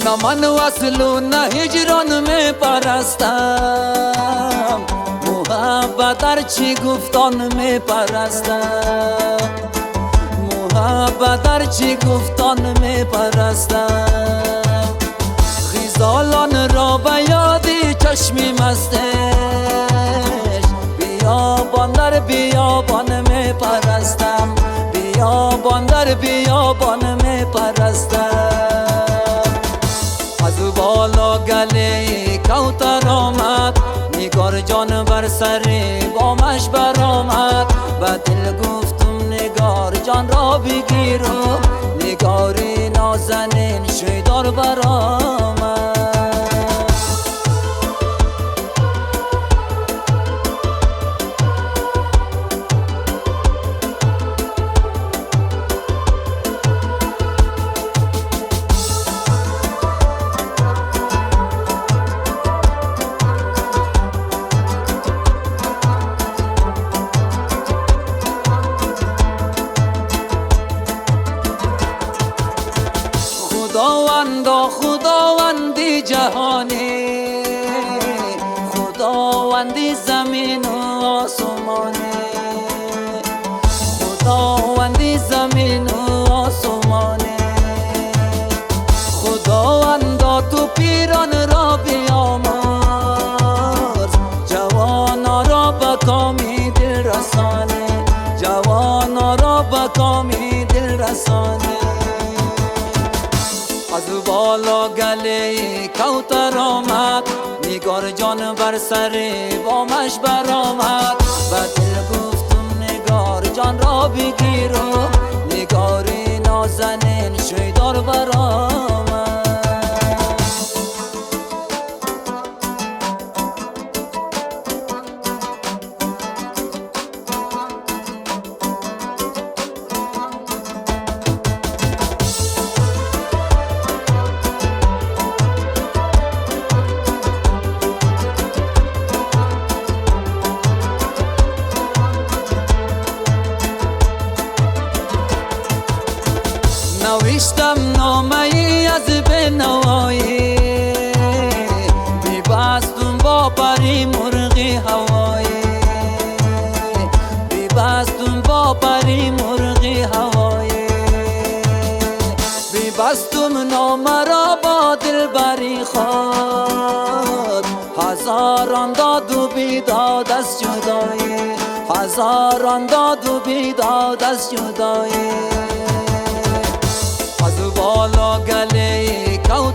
نه من وصل و نه هجران می پرستم، محبت در چی گفتان می پرستم، محبت در چی گفتان می پرستم. خیزالان را به یادی چشمی مستش، بیابان در بیابان می پرستم، بیابان در بیابان می پرستم. از بالا گله کوتر آمد، نگار جان بر سر بامش برآمد. و دل گفتم نگار جان را بگیر و نگاری نازنین شیدار برآمد. خداوندا خداوندی جهانی، خداوندی زمین و آسمانی، خداوندی زمین و آسمانی. خداوندا تو پیران را بیامرز، جوانا را به کامی دل رسانی، جوانا را به کامی دل رسانی. از بالا گله کوتر آمد، نگار جان بر سر بامش برآمد. و دل گفتم نگار جان را بگیر و نگاری نازنین شیدار برآمد. نوشتم نامه ای از بنوایی، بیبستم با پری مرغی هوایی، بیبستم با پری مرغی هوایی. بیبستم نامه را با دلبری خود، هزاران داد و بیداد از جدایی، هزاران داد و بیداد از جدایی. از بالا گله کوتر